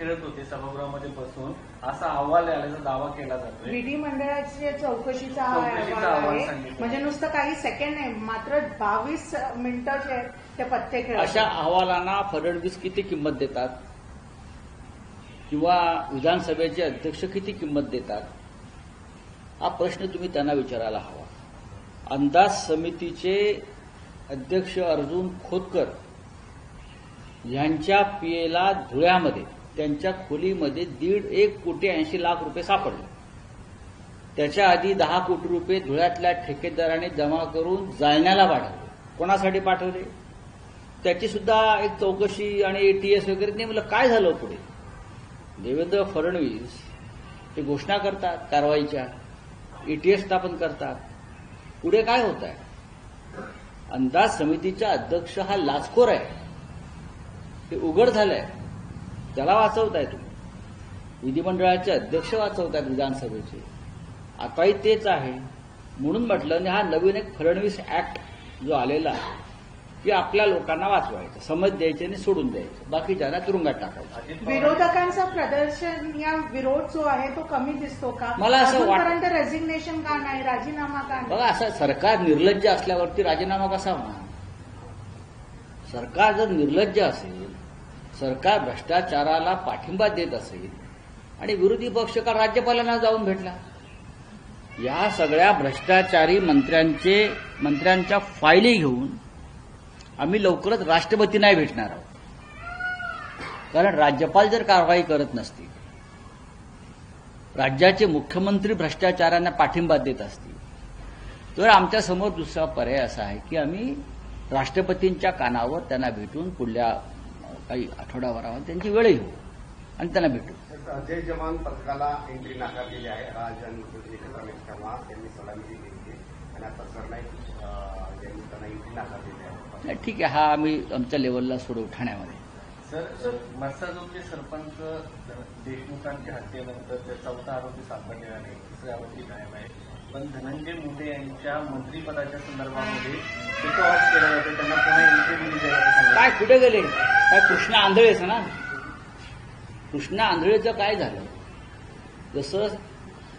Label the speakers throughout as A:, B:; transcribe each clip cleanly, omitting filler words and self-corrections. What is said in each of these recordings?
A: फिरत होते सभागृहामध्ये बसून असा अहवाल आल्याचा दावा केला जातोय.
B: विधिमंडळाची चौकशीचा
A: चौकशीचा
B: अहवाल
A: अहवाल
B: आहे.
A: सांगितलं.
B: म्हणजे नुसतं काही सेकंड नाही, मात्र 22 मिनिटं जे आहेत ते पत्ते खेळत
C: अशा
B: आहेत.
C: अहवालांना फडणवीस किती किंमत देतात किंवा विधानसभेचे अध्यक्ष किती किंमत देतात, हा प्रश्न तुम्ही त्यांना विचारायला हवा. अंदाज समितीचे अध्यक्ष अर्जुन खोतकर यांच्या पीएला धुळ्यामध्ये त्यांच्या खोलीमध्ये 1.5 कोटी 80 लाख रुपये सापडले. त्याच्या आधी 10 कोटी रुपये धुळ्यातल्या ठेकेदाराने जमा करून जालन्याला पाठवले. कोणासाठी पाठवले त्याची सुद्धा एक चौकशी आणि एटीएस वगैरे नाही. म्हणलं काय झालं पुढे. देवेंद्र फडणवीस ते घोषणा करतात कारवाईच्या, एटीएस स्थापन करतात. पुढे काय होत आहे. अंदाज समितीचा अध्यक्ष हा लाचखोर आहे, हे उघड झालंय. त्याला वाचवताय तुम्ही. विधिमंडळाचे अध्यक्ष वाचवतायत विधानसभेचे. आताही तेच आहे. म्हणून म्हटलं आणि हा नवीन एक फडणवीस ऍक्ट जो आलेला आहे की आपल्या लोकांना वाचवायचं, समज द्यायचे आणि सोडून द्यायचं, बाकीच्यांना तुरुंगात टाकायचं.
B: विरोधकांचं प्रदर्शन या विरोध जो आहे तो कमी दिसतो का.
C: मला असं
B: अजूनपर्यंत रेझिग्नेशन का नाही, राजीनामा का नाही.
C: बघा, असं सरकार निर्लज्ज असल्यावरती राजीनामा कसा होणार. सरकार जर निर्लज्ज असेल, सरकार भ्रष्टाचाराला पाठिंबा देत असेल आणि विरोधी पक्ष का राज्यपालांना जाऊन भेटला. या सगळ्या भ्रष्टाचारी मंत्र्यांच्या फायली घेऊन आम्ही लवकरच राष्ट्रपतींना भेटणार आहोत. कारण राज्यपाल जर कारवाई करत नसतील, राज्याचे मुख्यमंत्री भ्रष्टाचारांना पाठिंबा देत असतील, तर आमच्यासमोर दुसरा पर्याय असा आहे की आम्ही राष्ट्रपतींच्या कानावर त्यांना भेटून पुढल्या काही आठवड्याभरामध्ये त्यांची वेळ घेऊ आणि त्यांना भेटू.
D: जय जवान पथकाला एंट्री नाकारलेली आहे. राज आणि रमेश शर्मा यांनी सलामी दिली आणि आता सरनाईक यांनी त्यांना एंट्री नाकारलेली आहे.
C: ठीक आहे, हा आम्ही आमच्या लेवलला सोडवू ठाण्यामध्ये.
A: सर, मस्साजोगचे सरपंच देशमुखांच्या हत्येनंतर ते 4था आरोपी सापडलेला नाही, 3रा आरोपी कायम आहे. पण धनंजय मुंडे यांच्या मंत्रिपदाच्या संदर्भामध्ये टीकावाद केला जातो. त्यांना पुन्हा एंट्री दिली जाईल.
C: काय कुठे गेले. काय कृष्णा आंधळेच ना. कृष्णा आंधळेचं काय झालं. जसं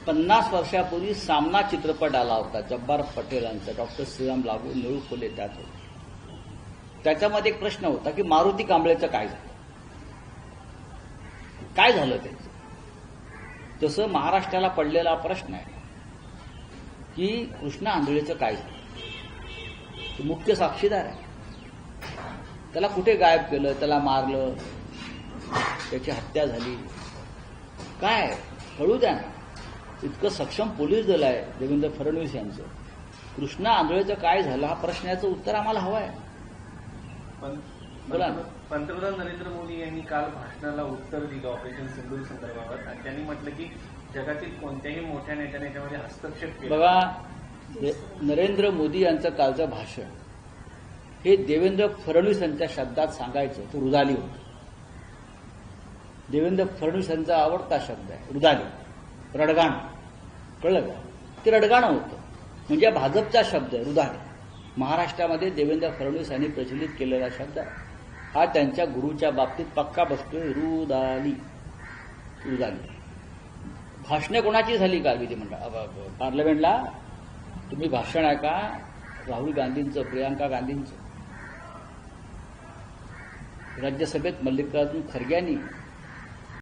C: 50 वर्षापूर्वी सामना चित्रपट आला होता जब्बार पटेलांचा, डॉक्टर श्रीराम लागू, निळू फुले त्यात होते. त्याच्यामध्ये एक प्रश्न होता की मारुती कांबळेचं काय झालं, काय झालं त्याचं. तसं महाराष्ट्राला पडलेला प्रश्न आहे की कृष्णा आंधळेचं काय झालं. तो मुख्य साक्षीदार आहे. त्याला कुठे गायब केलं, त्याला मारलं, त्याची हत्या झाली, काय कळू द्या ना. इतकं सक्षम पोलीस दल आहे देवेंद्र फडणवीस यांचं. कृष्णा आंधळेचं काय झालं हा प्रश्नाचं उत्तर आम्हाला हवं आहे. बोला ना.
A: पंतप्रधान नरेंद्र मोदी यांनी काल भाषणाला उत्तर दिलं ऑपरेशन सिंदूर संदर्भात आणि त्यांनी म्हटलं की जगातील कोणत्याही मोठ्या नेत्याने याच्यामध्ये हस्तक्षेप केला.
C: बघा, नरेंद्र मोदी यांचं कालचं भाषण हे देवेंद्र फडणवीस यांच्या शब्दात सांगायचं तो रुदाली होतं. देवेंद्र फडणवीस यांचा आवडता शब्द आहे रुदाली, रडगाण. कळलं का. ते रडगाणं होतं. म्हणजे भाजपचा शब्द आहे रुदाली. महाराष्ट्रामध्ये देवेंद्र फडणवीस यांनी प्रचलित केलेला शब्द आहे. हा त्यांच्या गुरुच्या बाबतीत पक्का बसतोय. रुदाली, रुदाली. भाषणे कोणाची झाली का विधिमंडळ पार्लमेंटला. तुम्ही भाषण आहे का राहुल गांधींचं, प्रियांका गांधींचं. राज्यसभेत मल्लिकार्जुन खरगे यांनी